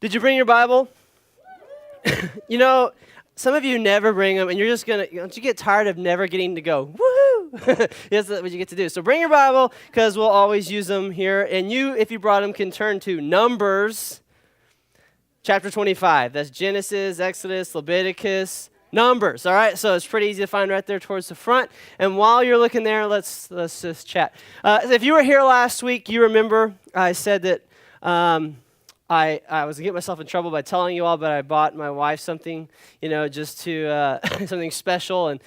Did you bring your Bible? You know, some of you never bring them, and you're just going to, don't you get tired of never getting to go, woohoo? That's what you get to do. So bring your Bible, because we'll always use them here. And you, if you brought them, can turn to Numbers chapter 25. That's Genesis, Exodus, Leviticus, Numbers, all right? So it's pretty easy to find right there towards the front. And while you're looking there, let's just chat. If you were here last week, you remember I said that I was going to get myself in trouble by telling you all, but I bought my wife something, just to, something special. And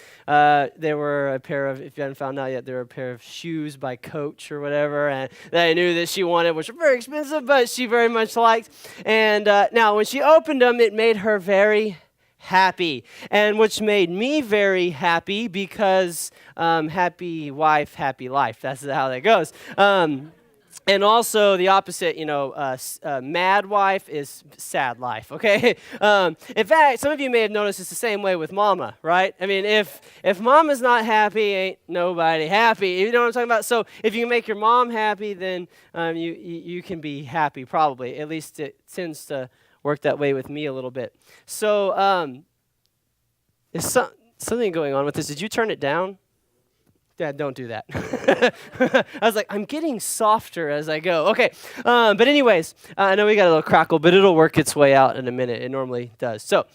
they were a pair of, if you haven't found out yet, they were a pair of shoes by Coach or whatever, and that I knew that she wanted, which were very expensive, but she very much liked. And now when she opened them, it made her very happy, and which made me very happy because happy wife, happy life. That's how that goes. And also the opposite, mad wife is sad life, okay? In fact, some of you may have noticed it's the same way with mama, right? I mean, if mama's not happy, ain't nobody happy. You know what I'm talking about? So if you can make your mom happy, then you can be happy, probably. At least it tends to work that way with me a little bit. So is something going on with this? Did you turn it down? Dad, don't do that. I was like, I'm getting softer as I go. Okay, but anyways, I know we got a little crackle, but it'll work its way out in a minute. It normally does. So,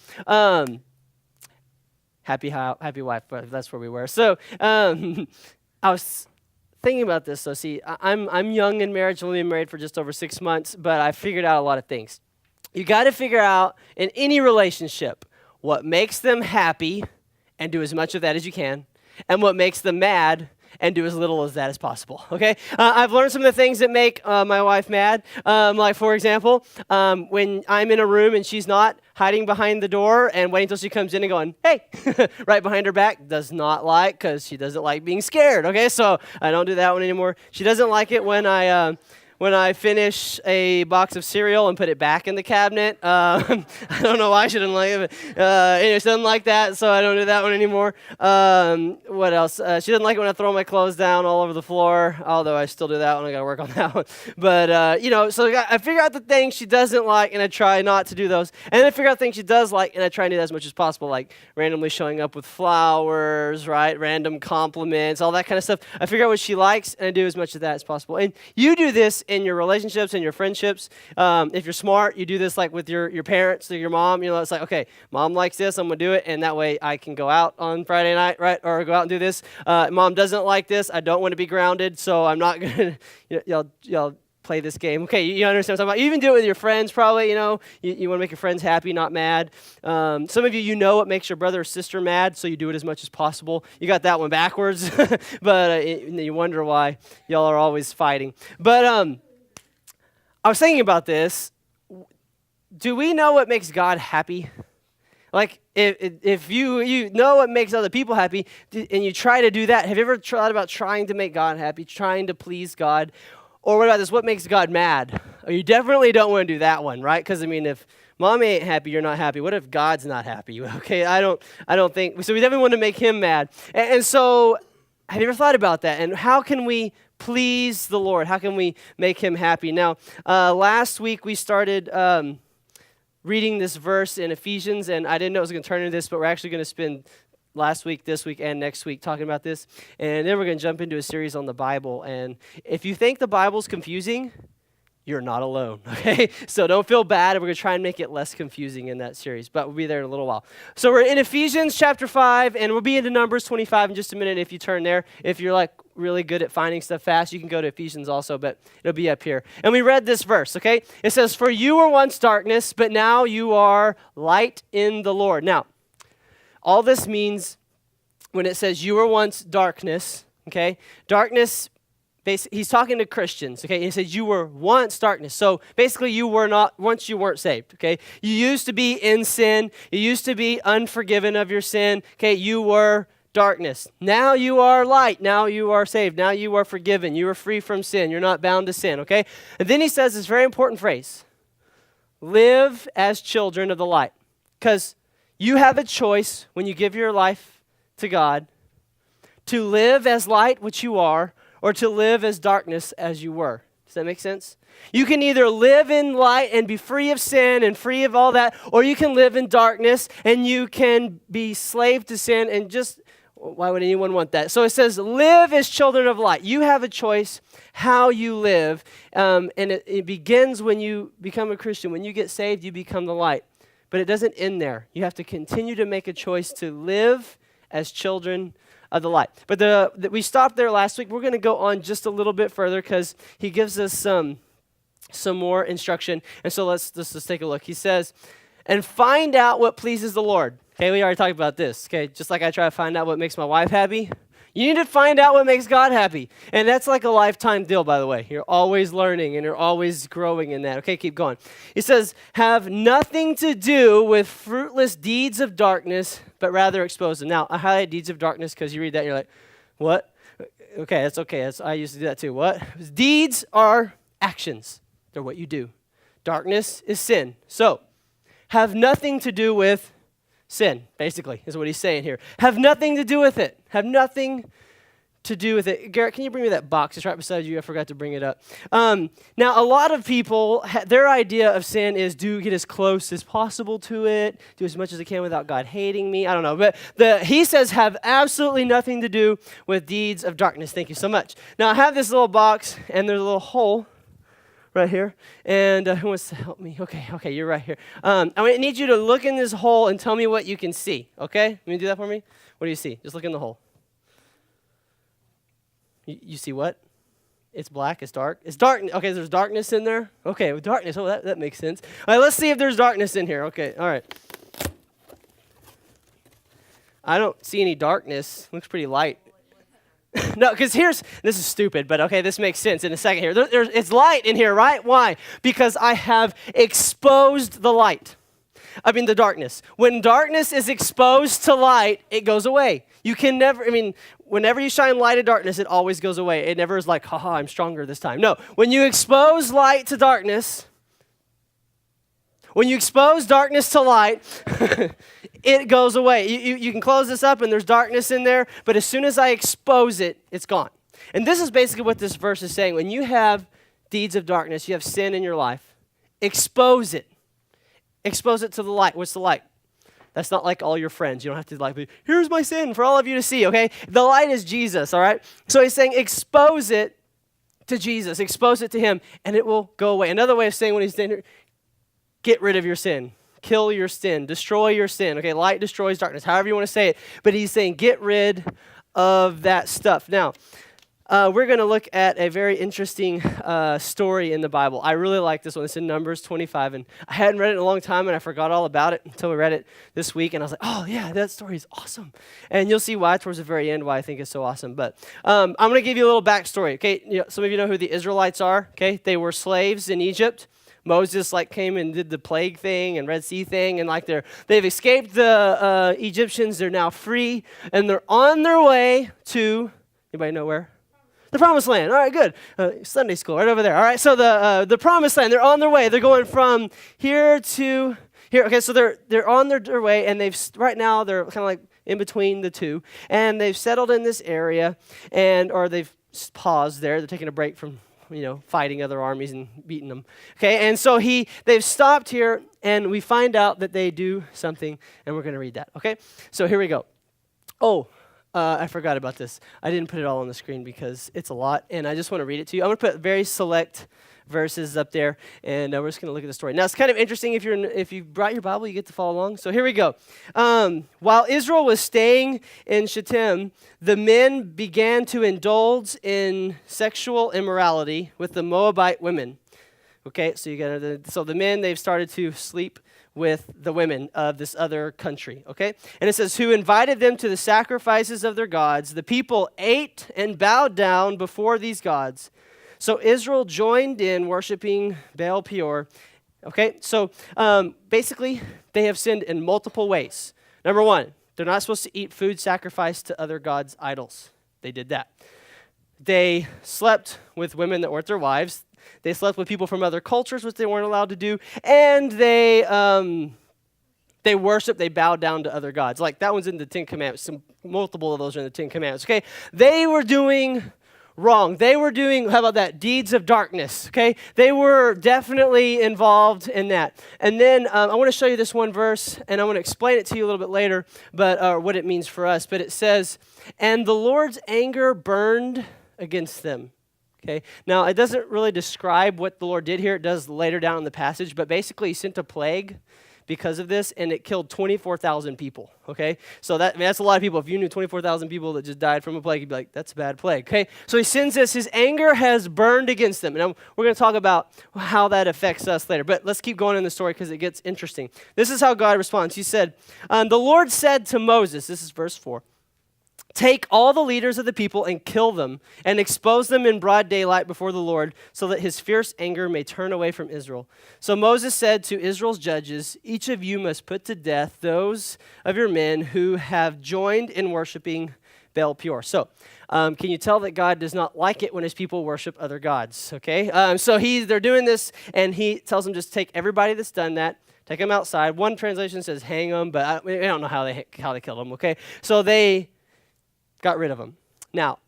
happy wife, but that's where we were. So, I was thinking about this. So, see, I'm young in marriage, only been married for just over 6 months, but I figured out a lot of things. You got to figure out in any relationship what makes them happy and do as much of that as you can, and what makes them mad, and do as little as that as possible, okay? I've learned some of the things that make my wife mad. Like, for example, when I'm in a room and she's not, hiding behind the door and waiting until she comes in and going, hey, right behind her back, does not like, because she doesn't like being scared, okay? So I don't do that one anymore. She doesn't like it when I finish a box of cereal and put it back in the cabinet. I don't know why she didn't like it, but anyway, she doesn't like that, so I don't do that one anymore. What else? She doesn't like it when I throw my clothes down all over the floor, although I still do that one. I got to work on that one. But, so I figure out the things she doesn't like, and I try not to do those. And then I figure out things she does like, and I try and do that as much as possible, like randomly showing up with flowers, right? Random compliments, all that kind of stuff. I figure out what she likes, and I do as much of that as possible. And you do this in your relationships and your friendships. If you're smart, you do this like with your parents or your mom. It's like, okay, mom likes this, I'm going to do it, and that way I can go out on Friday night, right, or go out and do this. Mom doesn't like this, I don't want to be grounded, so I'm not going to, y'all play this game. Okay, you understand what I'm talking about. You even do it with your friends, probably, you want to make your friends happy, not mad. Some of you know what makes your brother or sister mad, so you do it as much as possible. You got that one backwards, but you wonder why y'all are always fighting. But I was thinking about this. Do we know what makes God happy? Like, if you know what makes other people happy, and you try to do that, have you ever thought about trying to make God happy, trying to please God? Or what about this? What makes God mad? Oh, you definitely don't want to do that one, right? Because, if Mommy ain't happy, you're not happy. What if God's not happy? Okay, I don't think, so we definitely want to make him mad. And so, have you ever thought about that? And how can we please the Lord? How can we make him happy? Now, last week we started reading this verse in Ephesians, and I didn't know it was going to turn into this, but we're actually going to spend last week, this week, and next week talking about this. And then we're going to jump into a series on the Bible. And if you think the Bible's confusing, you're not alone, okay? So don't feel bad. We're going to try and make it less confusing in that series, but we'll be there in a little while. So we're in Ephesians chapter 5, and we'll be into Numbers 25 in just a minute if you turn there. If you're like really good at finding stuff fast, you can go to Ephesians also, but it'll be up here. And we read this verse, okay? It says, "For you were once darkness, but now you are light in the Lord." Now, all this means when it says you were once darkness, okay? Darkness, he's talking to Christians, okay? He says you were once darkness. So basically you were not, once you weren't saved, okay? You used to be in sin. You used to be unforgiven of your sin, okay? You were darkness. Now you are light. Now you are saved. Now you are forgiven. You are free from sin. You're not bound to sin, okay? And then he says this very important phrase, live as children of the light. Because you have a choice when you give your life to God to live as light, which you are, or to live as darkness as you were. Does that make sense? You can either live in light and be free of sin and free of all that, or you can live in darkness and you can be slave to sin and just, why would anyone want that? So it says, live as children of light. You have a choice how you live, and it begins when you become a Christian. When you get saved, you become the light. But it doesn't end there. You have to continue to make a choice to live as children of the light. But we stopped there last week. We're going to go on just a little bit further because he gives us some more instruction. And so let's take a look. He says, and find out what pleases the Lord. Okay, we already talked about this. Okay, just like I try to find out what makes my wife happy, you need to find out what makes God happy. And that's like a lifetime deal, by the way. You're always learning and you're always growing in that. Okay, keep going. He says, have nothing to do with fruitless deeds of darkness, but rather expose them. Now, I highlight deeds of darkness because you read that and you're like, what? Okay, that's okay. I used to do that too. What? Deeds are actions. They're what you do. Darkness is sin. So, have nothing to do with sin, basically, is what he's saying here. Have nothing to do with it. Have nothing to do with it. Garrett, can you bring me that box? It's right beside you. I forgot to bring it up. Now, a lot of people, their idea of sin is do get as close as possible to it, do as much as I can without God hating me. I don't know. But he says have absolutely nothing to do with deeds of darkness. Thank you so much. Now, I have this little box, and there's a little hole right here, and who wants to help me? Okay, you're right here. I need you to look in this hole and tell me what you can see, okay? Can you do that for me? What do you see? Just look in the hole. You see what? It's black, it's dark. It's dark, okay, there's darkness in there? Okay, with darkness, that makes sense. All right, let's see if there's darkness in here. Okay, all right. I don't see any darkness. Looks pretty light. No, because this is stupid, but okay, this makes sense in a second here. It's light in here, right? Why? Because I have exposed the darkness. When darkness is exposed to light, it goes away. You can never, whenever you shine light in darkness, it always goes away. It never is like, haha, I'm stronger this time. No, when you expose light to darkness, when you expose darkness to light, it goes away. You can close this up and there's darkness in there, but as soon as I expose it, it's gone. And this is basically what this verse is saying. When you have deeds of darkness, you have sin in your life, expose it. Expose it to the light. What's the light? That's not like all your friends. You don't have to be, here's my sin for all of you to see, okay? The light is Jesus, all right? So he's saying expose it to Jesus. Expose it to him, and it will go away. Another way of saying when he's saying here, get rid of your sin. Kill your sin. Destroy your sin. Okay, light destroys darkness, however you want to say it. But he's saying get rid of that stuff. Now, we're going to look at a very interesting story in the Bible. I really like this one. It's in Numbers 25, and I hadn't read it in a long time, and I forgot all about it until we read it this week, and I was like, oh, yeah, that story is awesome. And you'll see why towards the very end, why I think it's so awesome. But I'm going to give you a little backstory, okay? Some of you know who the Israelites are, okay? They were slaves in Egypt. Moses came and did the plague thing and Red Sea thing, and they've escaped the Egyptians. They're now free, and they're on their way to, anybody know where? The Promised Land. All right, good. Sunday school right over there. All right, so the Promised Land. They're on their way. They're going from here to here. Okay, so they're on their way, and right now they're kind of like in between the two, and they've settled in this area, or they've paused there. They're taking a break from fighting other armies and beating them. Okay, and so they've stopped here, and we find out that they do something, and we're going to read that. Okay, so here we go. Oh. I forgot about this. I didn't put it all on the screen because it's a lot, and I just want to read it to you. I'm going to put very select verses up there, and we're just going to look at the story. Now, it's kind of interesting if you brought your Bible, you get to follow along. So here we go. While Israel was staying in Shittim, the men began to indulge in sexual immorality with the Moabite women. Okay, so the men, they've started to sleep with the women of this other country, okay? And it says, who invited them to the sacrifices of their gods. The people ate and bowed down before these gods. So Israel joined in worshiping Baal Peor. Okay, so basically, they have sinned in multiple ways. Number one, they're not supposed to eat food sacrificed to other gods' idols. They did that. They slept with women that weren't their wives. They slept with people from other cultures, which they weren't allowed to do. And they worshiped, they bowed down to other gods. Like that one's in the Ten Commandments. Multiple of those are in the Ten Commandments, okay? They were doing wrong. They were doing, how about that, deeds of darkness, okay? They were definitely involved in that. And then I want to show you this one verse, and I want to explain it to you a little bit later, but what it means for us. But it says, and the Lord's anger burned against them. Okay. Now, it doesn't really describe what the Lord did here. It does later down in the passage, but basically he sent a plague because of this, and it killed 24,000 people, okay? So that's a lot of people. If you knew 24,000 people that just died from a plague, you'd be like, that's a bad plague, okay? So he sends this. His anger has burned against them. And we're going to talk about how that affects us later. But let's keep going in the story because it gets interesting. This is how God responds. He said, the Lord said to Moses, this is verse 4, take all the leaders of the people and kill them and expose them in broad daylight before the Lord so that his fierce anger may turn away from Israel. So Moses said to Israel's judges, each of you must put to death those of your men who have joined in worshiping Baal Peor. So can you tell that God does not like it when his people worship other gods? Okay, so they're doing this, and he tells them just take everybody that's done that, take them outside. One translation says hang them, but I don't know how they killed them. Okay, so they got rid of him. Now,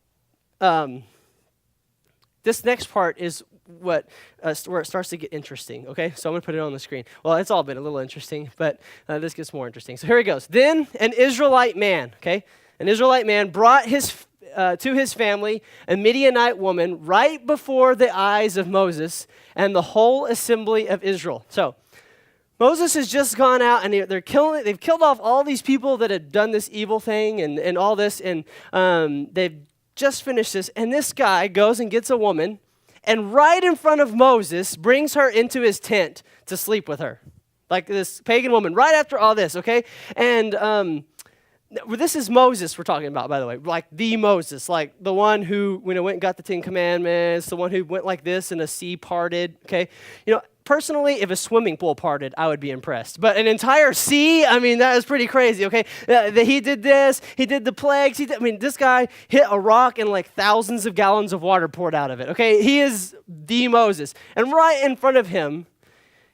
this next part is where it starts to get interesting, okay? So I'm going to put it on the screen. Well, it's all been a little interesting, but this gets more interesting. So here it goes. Then an Israelite man, okay? An Israelite man brought to his family a Midianite woman right before the eyes of Moses and the whole assembly of Israel. So Moses has just gone out, and they've killed off all these people that had done this evil thing and all this, and they've just finished this. And this guy goes and gets a woman, and right in front of Moses brings her into his tent to sleep with her. Like this pagan woman, right after all this, okay? And this is Moses we're talking about, by the way, like the Moses, like the one who went and got the 10 Commandments, the one who went like this and a sea parted, okay? Personally, if a swimming pool parted, I would be impressed. But an entire sea, that is pretty crazy, okay? He did this, he did the plagues. This guy hit a rock and like thousands of gallons of water poured out of it, okay? He is the Moses. And right in front of him,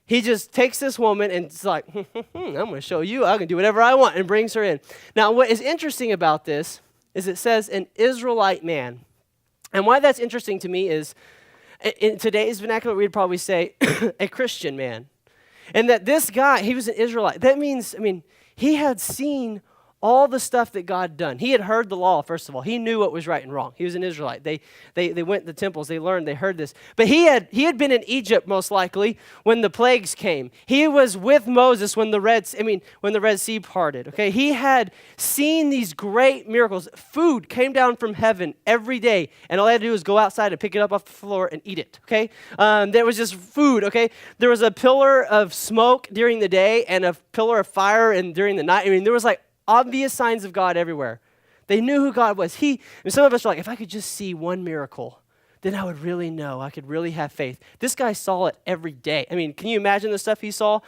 he just takes this woman and it's like, I'm going to show you, I can do whatever I want, and brings her in. Now, what is interesting about this is it says an Israelite man. And why that's interesting to me is, in today's vernacular, we'd probably say a Christian man. And that this guy, he was an Israelite. That means, he had seen all the stuff that God done. He had heard the law, first of all. He knew what was right and wrong. He was an Israelite. They went to the temples. They learned. They heard this. But he had been in Egypt, most likely, when the plagues came. He was with Moses when the Red Sea parted. Okay, he had seen these great miracles. Food came down from heaven every day, and all they had to do was go outside and pick it up off the floor and eat it. Okay, there was just food. Okay, there was a pillar of smoke during the day and a pillar of fire during the night. There was like obvious signs of God everywhere. They knew who God was. Some of us are like, if I could just see one miracle, then I would really know. I could really have faith. This guy saw it every day. Can you imagine the stuff he saw?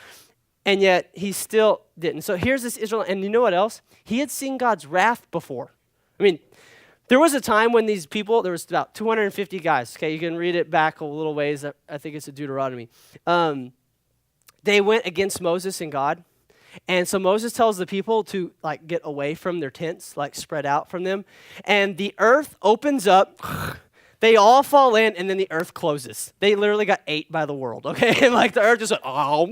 And yet he still didn't. So here's this Israelite, and you know what else? He had seen God's wrath before. There was a time when these people, there was about 250 guys. Okay, you can read it back a little ways. I think it's in Deuteronomy. They went against Moses and God. And so Moses tells the people to get away from their tents, spread out from them. And the earth opens up. They all fall in, and then the earth closes. They literally got ate by the world, okay? And the earth just went, oh.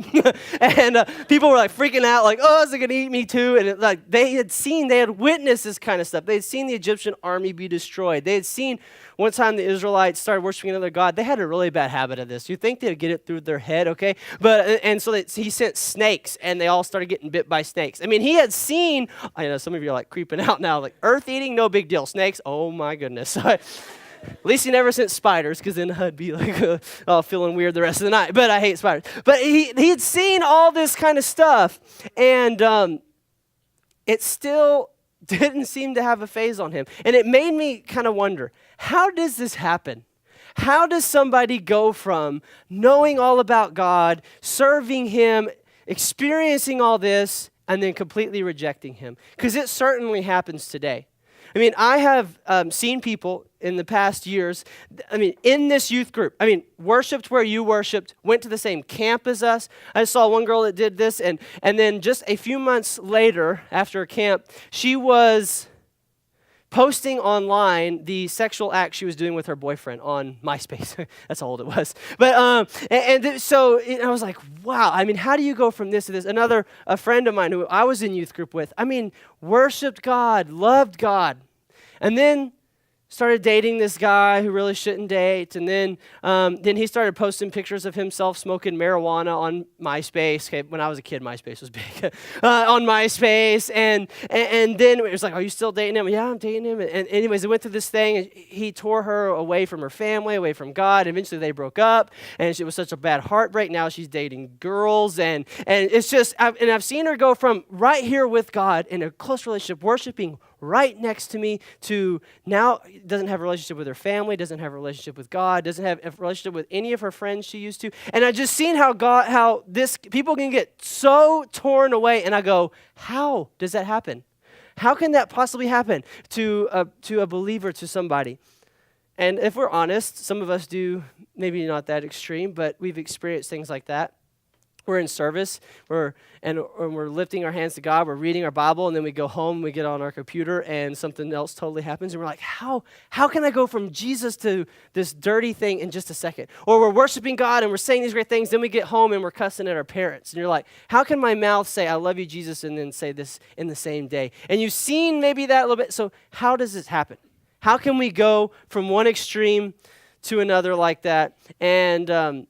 And people were freaking out, oh, is it going to eat me too? And they had witnessed this kind of stuff. They had seen the Egyptian army be destroyed. They had seen one time the Israelites started worshiping another god. They had a really bad habit of this. You'd think they'd get it through their head, okay? So he sent snakes, and they all started getting bit by snakes. He had seen, I know some of you are creeping out now, earth eating, no big deal. Snakes, oh my goodness. At least he never sent spiders, because then I'd be feeling weird the rest of the night. But I hate spiders. But he had seen all this kind of stuff, and it still didn't seem to have a phase on him. And it made me kind of wonder, how does this happen? How does somebody go from knowing all about God, serving him, experiencing all this, and then completely rejecting him? Because it certainly happens today. I have seen people in the past years, in this youth group, worshipped where you worshipped, went to the same camp as us. I saw one girl that did this, and then just a few months later, after camp, she was posting online the sexual act she was doing with her boyfriend on MySpace. That's how old it was. But so I was like, wow. I mean, how do you go from this to this? A friend of mine who I was in youth group with, I mean, worshiped God, loved God, and then started dating this guy who really shouldn't date, and then he started posting pictures of himself smoking marijuana on MySpace. Okay, when I was a kid, MySpace was big. On MySpace, and then it was like, "Are you still dating him?" Yeah, I'm dating him. And anyways, it went through this thing. And he tore her away from her family, away from God. Eventually, they broke up, and it was such a bad heartbreak. Now she's dating girls, and it's just, I've seen her go from right here with God in a close relationship, worshiping right next to me, to now doesn't have a relationship with her family, doesn't have a relationship with God, doesn't have a relationship with any of her friends she used to. And I just seen how people can get so torn away, and I go, how does that happen? How can that possibly happen to a believer, to somebody? And if we're honest, some of us do, maybe not that extreme, but we've experienced things like that. We're in service, we're lifting our hands to God, we're reading our Bible, and then we go home, we get on our computer, and something else totally happens, and we're like, how can I go from Jesus to this dirty thing in just a second? Or we're worshiping God, and we're saying these great things, then we get home, and we're cussing at our parents, and you're like, how can my mouth say, I love you, Jesus, and then say this in the same day? And you've seen maybe that a little bit, so how does this happen? How can we go from one extreme to another like that? And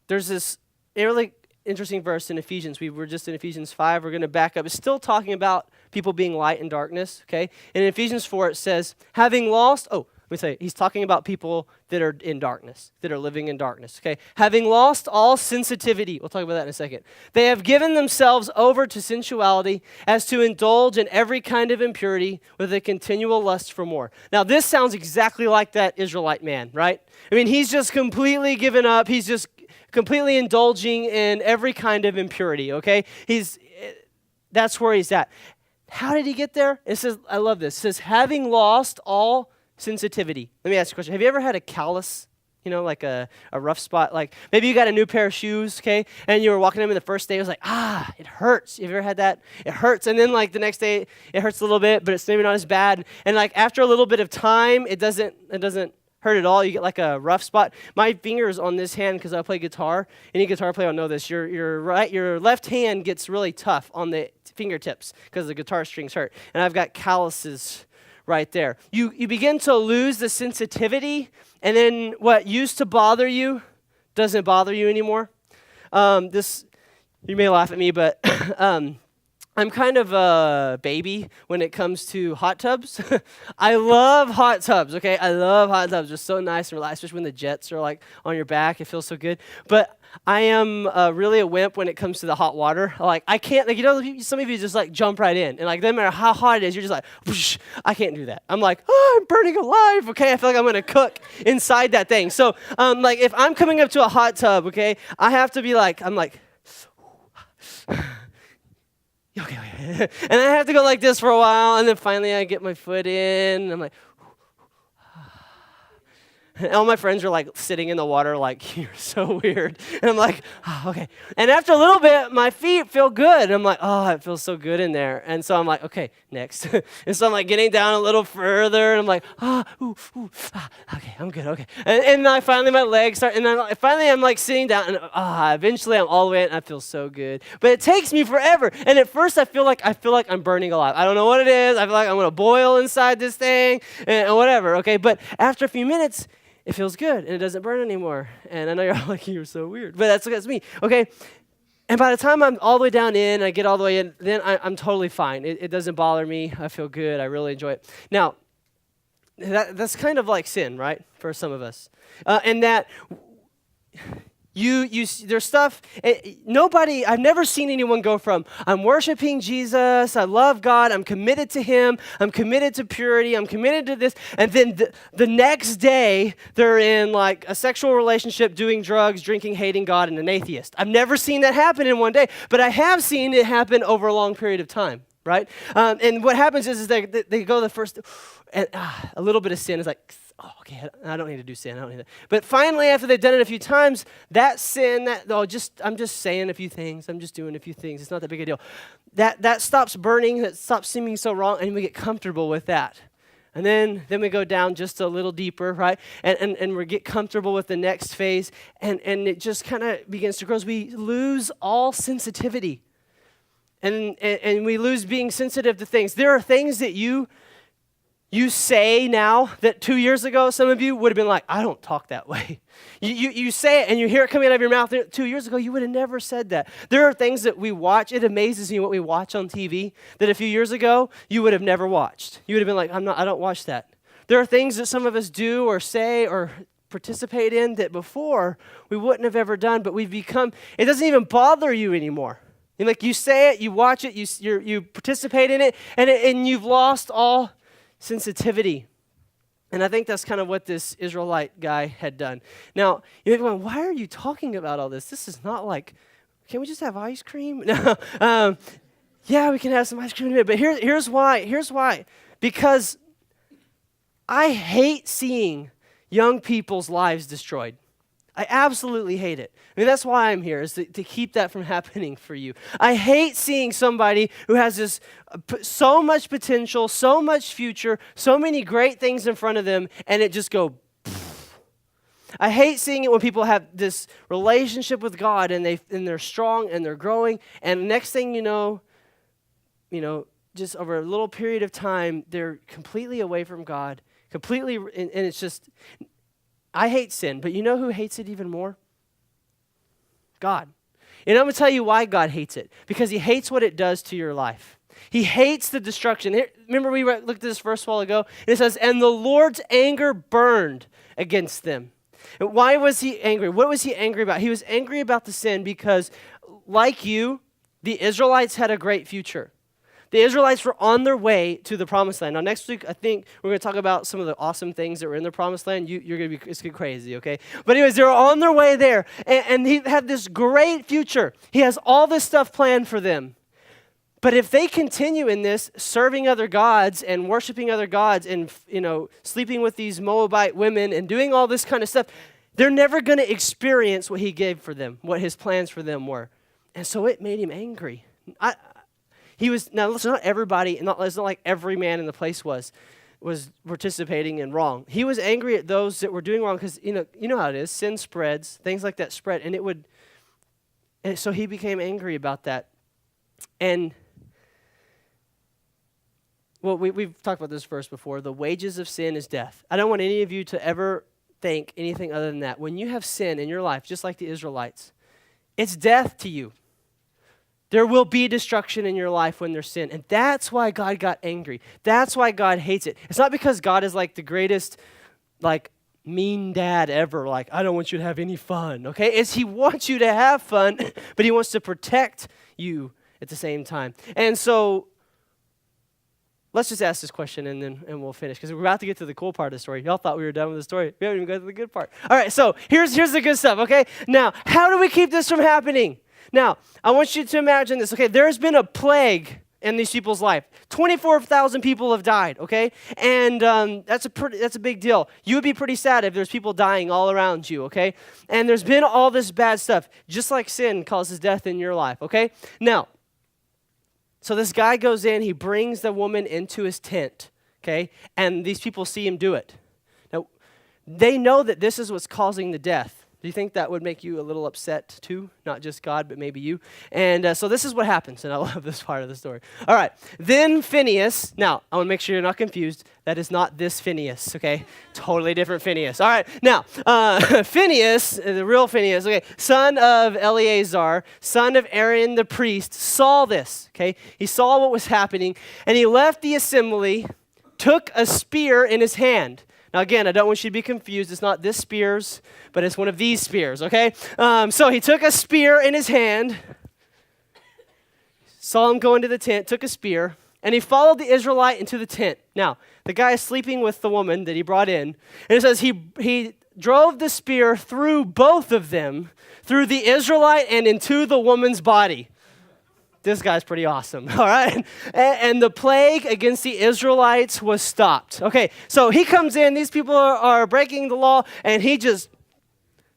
there's this a really interesting verse in Ephesians. We were just in Ephesians 5. We're going to back up. It's still talking about people being light and darkness, okay? And in Ephesians 4, it says, having lost, let me say, he's talking about people that are in darkness, that are living in darkness, okay? Having lost all sensitivity, we'll talk about that in a second. They have given themselves over to sensuality as to indulge in every kind of impurity with a continual lust for more. Now, this sounds exactly like that Israelite man, right? I mean, he's just completely given up. He's just completely indulging in every kind of impurity, okay? That's where he's at. How did he get there? It says, I love this. It says, having lost all sensitivity. Let me ask you a question. Have you ever had a callus? You know, like a rough spot? Like maybe you got a new pair of shoes, okay? And you were walking them in the first day. It was like, it hurts. Have you ever had that? It hurts. And then like the next day, it hurts a little bit, but it's maybe not as bad. And like after a little bit of time, it doesn't hurt at all. You get like a rough spot. My fingers on this hand, because I play guitar. Any guitar player will know this. Your left hand gets really tough on the fingertips because the guitar strings hurt. And I've got calluses right there. You begin to lose the sensitivity, and then what used to bother you doesn't bother you anymore. You may laugh at me, but I'm kind of a baby when it comes to hot tubs. I love hot tubs, okay? I love hot tubs. They're so nice and relaxed, especially when the jets are like on your back. It feels so good. But I am really a wimp when it comes to the hot water. Like I can't, like, you know, some of you just like jump right in. And like no matter how hot it is, you're just like, whoosh, I can't do that. I'm like, I'm burning alive, okay? I feel like I'm going to cook inside that thing. So like if I'm coming up to a hot tub, okay, I have to be like, I'm like, okay. And I have to go like this for a while, and then finally I get my foot in, and I'm like, and all my friends are like sitting in the water like, you're so weird. And I'm like, okay. And after a little bit, my feet feel good. And I'm like, it feels so good in there. And so I'm like, okay, next. And so I'm like getting down a little further, and I'm like, okay, I'm good, okay. And I finally, my legs start, and then finally I'm like sitting down, and eventually I'm all the way in, and I feel so good. But it takes me forever. And at first I feel like I'm burning alive. I don't know what it is. I feel like I'm going to boil inside this thing, and whatever, okay. But after a few minutes, it feels good, and it doesn't burn anymore. And I know you're like, you're so weird, but that's me, okay? And by the time I'm all the way down in, I get all the way in, then I'm totally fine. It doesn't bother me. I feel good. I really enjoy it. Now, that's kind of like sin, right, for some of us. And that there's stuff, I've never seen anyone go from, I'm worshiping Jesus, I love God, I'm committed to Him, I'm committed to purity, I'm committed to this, and then the next day, they're in like a sexual relationship, doing drugs, drinking, hating God, and an atheist. I've never seen that happen in one day, but I have seen it happen over a long period of time, right? And what happens is they go the first, and a little bit of sin is like, oh, okay, I don't need to do sin. I don't need that. But finally, after they've done it a few times, that sin, I'm just saying a few things. I'm just doing a few things. It's not that big a deal. That stops burning. That stops seeming so wrong, and we get comfortable with that. And then we go down just a little deeper, right? And we get comfortable with the next phase, and it just kind of begins to grow as we lose all sensitivity. And we lose being sensitive to things. There are things that you say now that 2 years ago, some of you would have been like, I don't talk that way. You say it and you hear it coming out of your mouth. 2 years ago, you would have never said that. There are things that we watch. It amazes me what we watch on TV that a few years ago, you would have never watched. You would have been like, I don't watch that. There are things that some of us do or say or participate in that before we wouldn't have ever done, but we've become, it doesn't even bother you anymore. And like you say it, you watch it, you participate in it, and you've lost all sensitivity. And I think that's kind of what this Israelite guy had done. Now, you're going, why are you talking about all this? This is not like, can we just have ice cream? No. Yeah, we can have some ice cream in a minute. But here's why. Here's why. Because I hate seeing young people's lives destroyed. I absolutely hate it. I mean, that's why I'm here, is to keep that from happening for you. I hate seeing somebody who has this so much potential, so much future, so many great things in front of them, and it just go pfft. I hate seeing it when people have this relationship with God, and they're strong, and they're growing, and next thing you know, just over a little period of time, they're completely away from God, completely, and it's just... I hate sin, but you know who hates it even more? God. And I'm going to tell you why God hates it. Because he hates what it does to your life. He hates the destruction. Remember we looked at this verse a while ago? And it says, and the Lord's anger burned against them. And why was he angry? What was he angry about? He was angry about the sin because, like you, the Israelites had a great future. The Israelites were on their way to the promised land. Now, next week, I think we're going to talk about some of the awesome things that were in the promised land. You're going to be, it's going to be crazy, okay? But anyways, they were on their way there, and he had this great future. He has all this stuff planned for them. But if they continue in this, serving other gods and worshiping other gods and, sleeping with these Moabite women and doing all this kind of stuff, they're never going to experience what he gave for them, what his plans for them were. And so it made him angry. Now listen, not everybody, it's not like every man in the place was participating in wrong. He was angry at those that were doing wrong because, you know how it is, sin spreads, things like that spread, and so he became angry about that. And, well, we've talked about this verse before, the wages of sin is death. I don't want any of you to ever think anything other than that. When you have sin in your life, just like the Israelites, it's death to you. There will be destruction in your life when there's sin. And that's why God got angry. That's why God hates it. It's not because God is like the greatest, mean dad ever. I don't want you to have any fun, okay? It's he wants you to have fun, but he wants to protect you at the same time. And so, let's just ask this question and we'll finish. Because we're about to get to the cool part of the story. Y'all thought we were done with the story. We haven't even got to the good part. All right, so here's the good stuff, okay? Now, how do we keep this from happening? Now, I want you to imagine this, okay? There's been a plague in these people's life. 24,000 people have died, okay? And that's a big deal. You would be pretty sad if there's people dying all around you, okay? And there's been all this bad stuff, just like sin causes death in your life, okay? Now, so this guy goes in, he brings the woman into his tent, okay? And these people see him do it. Now, they know that this is what's causing the death. Do you think that would make you a little upset too? Not just God, but maybe you. And so this is what happens, and I love this part of the story. All right, then Phineas, now I want to make sure you're not confused. That is not this Phineas, okay? Totally different Phineas. All right, now Phineas, the real Phineas, okay, son of Eleazar, son of Aaron the priest, saw this, okay? He saw what was happening, and he left the assembly, took a spear in his hand. Now, again, I don't want you to be confused. It's not this spears, but it's one of these spears, okay? So he took a spear in his hand, saw him go into the tent, took a spear, and he followed the Israelite into the tent. Now, the guy is sleeping with the woman that he brought in, and it says he drove the spear through both of them, through the Israelite and into the woman's body. this guy's pretty awesome, all right? And the plague against the Israelites was stopped. Okay, so he comes in, these people are breaking the law, and he just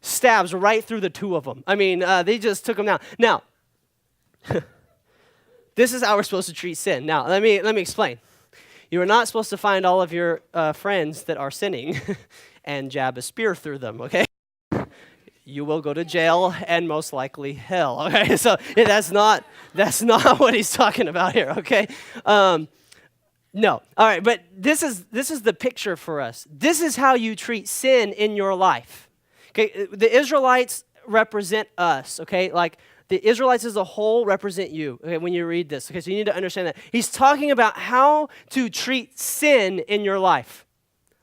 stabs right through the two of them. I mean, they just took them down. Now, this is how we're supposed to treat sin. Now, let me explain. You are not supposed to find all of your friends that are sinning and jab a spear through them, okay? You will go to jail and most likely hell, okay? So that's not what he's talking about here, okay? No. All right, but this is the picture for us. This is how you treat sin in your life. Okay, the Israelites represent us, okay? Like the Israelites as a whole represent you, okay, when you read this. Okay, so you need to understand that. He's talking about how to treat sin in your life.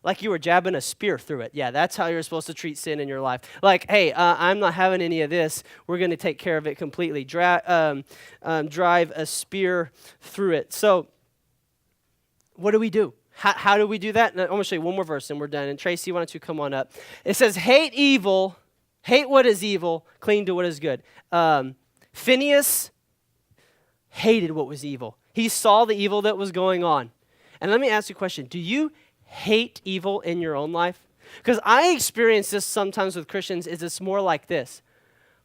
Like you were jabbing a spear through it. Yeah, that's how you're supposed to treat sin in your life. Like, hey, I'm not having any of this. We're going to take care of it completely. Drive a spear through it. So what do we do? How do we do that? And I'm going to show you one more verse and we're done. And Tracy, why don't you come on up? It says, hate evil, hate what is evil, cling to what is good. Phinehas hated what was evil. He saw the evil that was going on. And let me ask you a question. Do you hate evil in your own life? Because I experience this sometimes with Christians. Is it's more like this.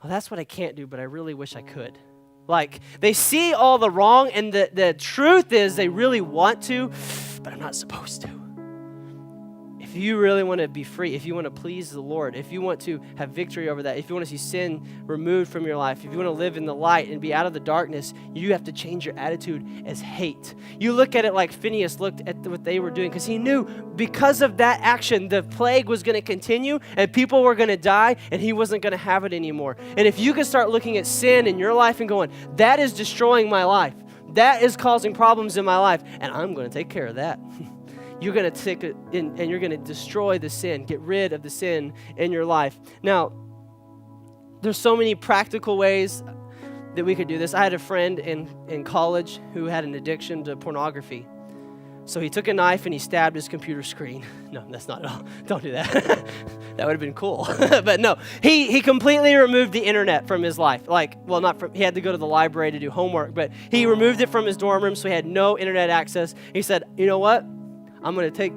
Oh, that's what I can't do, but I really wish I could. Like they see all the wrong, and the truth is they really want to, but I'm not supposed to. If you really want to be free, if you want to please the Lord, if you want to have victory over that, if you want to see sin removed from your life, if you want to live in the light and be out of the darkness, you have to change your attitude as hate. You look at it like Phinehas looked at what they were doing, because he knew because of that action, the plague was going to continue and people were going to die and he wasn't going to have it anymore. And if you can start looking at sin in your life and going, that is destroying my life, that is causing problems in my life, and I'm going to take care of that. You're going to take it in, and you're going to destroy the sin, get rid of the sin in your life. Now, there's so many practical ways that we could do this. I had a friend in college who had an addiction to pornography. So he took a knife and he stabbed his computer screen. No, that's not at all. Don't do that. That would have been cool. But no, he completely removed the internet from his life. Like, well, he had to go to the library to do homework, but he removed it from his dorm room so he had no internet access. He said, you know what? I'm going to take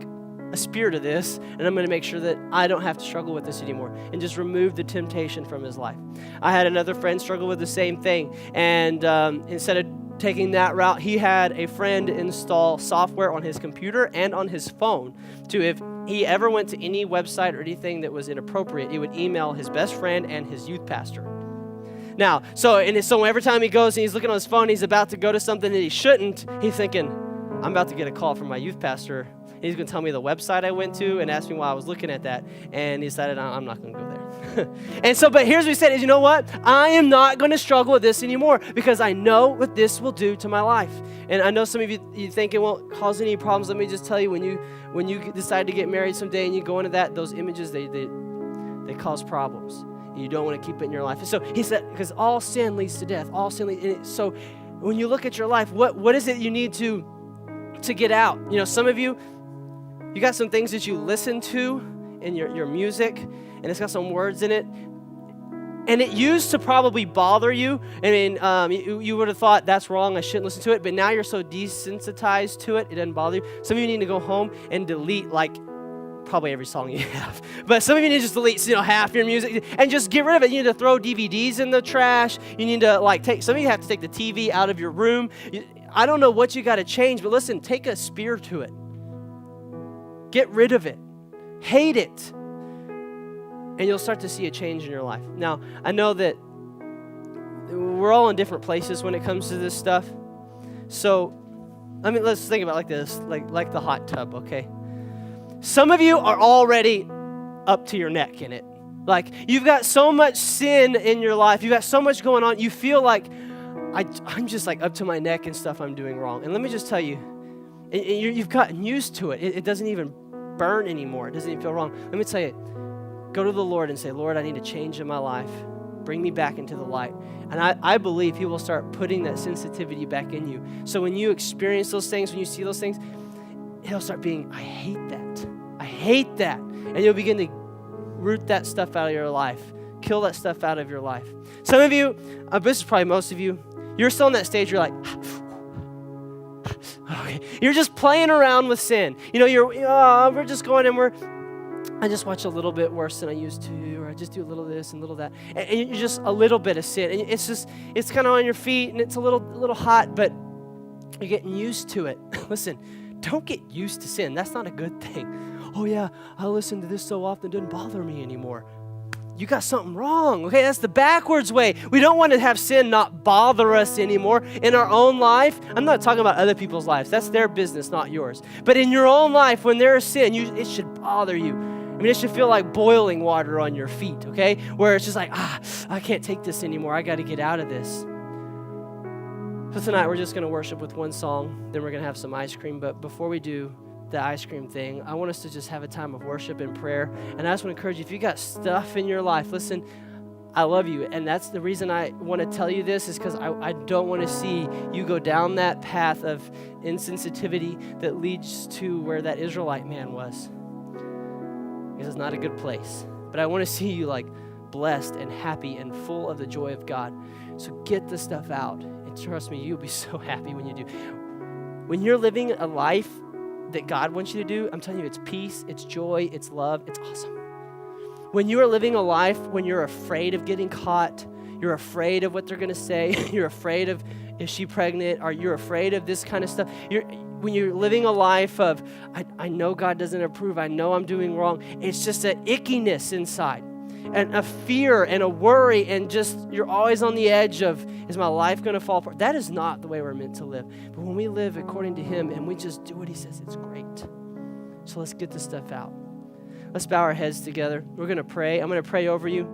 a spear to this, and I'm going to make sure that I don't have to struggle with this anymore, and just remove the temptation from his life. I had another friend struggle with the same thing, and instead of taking that route, he had a friend install software on his computer and on his phone to, if he ever went to any website or anything that was inappropriate, he would email his best friend and his youth pastor. Now, so every time he goes and he's looking on his phone, he's about to go to something that he shouldn't, he's thinking, I'm about to get a call from my youth pastor. He's going to tell me the website I went to and ask me why I was looking at that. And he decided, I'm not going to go there. And so, but here's what he said is, you know what? I am not going to struggle with this anymore because I know what this will do to my life. And I know some of you think it won't cause any problems. Let me just tell you, when you decide to get married someday and you go into that, those images, they cause problems. You don't want to keep it in your life. And so he said, because all sin leads to death. All sin leads. So when you look at your life, what is it you need to get out? You know, some of you got some things that you listen to in your music, and it's got some words in it, and it used to probably bother you. I mean, you would have thought, that's wrong, I shouldn't listen to it, but now you're so desensitized to it, it doesn't bother you. Some of you need to go home and delete, like, probably every song you have. But some of you need to just delete, half your music and just get rid of it. You need to throw DVDs in the trash. You need to, some of you have to take the TV out of your room. I don't know what you got to change, but listen, take a spear to it. Get rid of it. Hate it. And you'll start to see a change in your life. Now, I know that we're all in different places when it comes to this stuff. So, let's think about it like this, like the hot tub, okay? Some of you are already up to your neck in it. Like, you've got so much sin in your life. You've got so much going on. You feel like, I'm just like up to my neck in stuff I'm doing wrong. And let me just tell you, you've gotten used to it. It doesn't even burn anymore. It doesn't even feel wrong. Let me tell you, go to the Lord and say, Lord, I need a change in my life. Bring me back into the light. And I believe he will start putting that sensitivity back in you. So when you experience those things, when you see those things, he'll start being, I hate that. I hate that. And you'll begin to root that stuff out of your life. Kill that stuff out of your life. Some of you, this is probably most of you, You're still in that stage, you're like, okay. You're just playing around with sin. We're just going and I just watch a little bit worse than I used to, or I just do a little this and a little that. And you're just a little bit of sin. And it's kind of on your feet and it's a little hot, but you're getting used to it. Listen, don't get used to sin. That's not a good thing. Oh yeah, I listen to this so often, it doesn't bother me anymore. You got something wrong, okay? That's the backwards way. We don't want to have sin not bother us anymore in our own life. I'm not talking about other people's lives. That's their business, not yours. But in your own life, when there is sin, it should bother you. I mean, it should feel like boiling water on your feet, okay? Where it's just like, I can't take this anymore. I got to get out of this. So tonight, we're just going to worship with one song. Then we're going to have some ice cream. But before we do the ice cream thing, I want us to just have a time of worship and prayer. And I just want to encourage you, if you got stuff in your life, listen, I love you. And that's the reason I want to tell you this, is because I don't want to see you go down that path of insensitivity that leads to where that Israelite man was. Because it's not a good place. But I want to see you like blessed and happy and full of the joy of God. So get the stuff out. And trust me, you'll be so happy when you do. When you're living a life that God wants you to do, I'm telling you, it's peace, it's joy, it's love, it's awesome. When you are living a life when you're afraid of getting caught, you're afraid of what they're going to say, you're afraid of is she pregnant, or you're afraid of this kind of stuff. When you're living a life of, I know God doesn't approve, I know I'm doing wrong, it's just an ickiness inside. And a fear and a worry, and just you're always on the edge of, is my life going to fall apart? That is not the way we're meant to live. But when we live according to Him and we just do what He says, it's great. So let's get this stuff out. Let's bow our heads together. We're going to pray. I'm going to pray over you.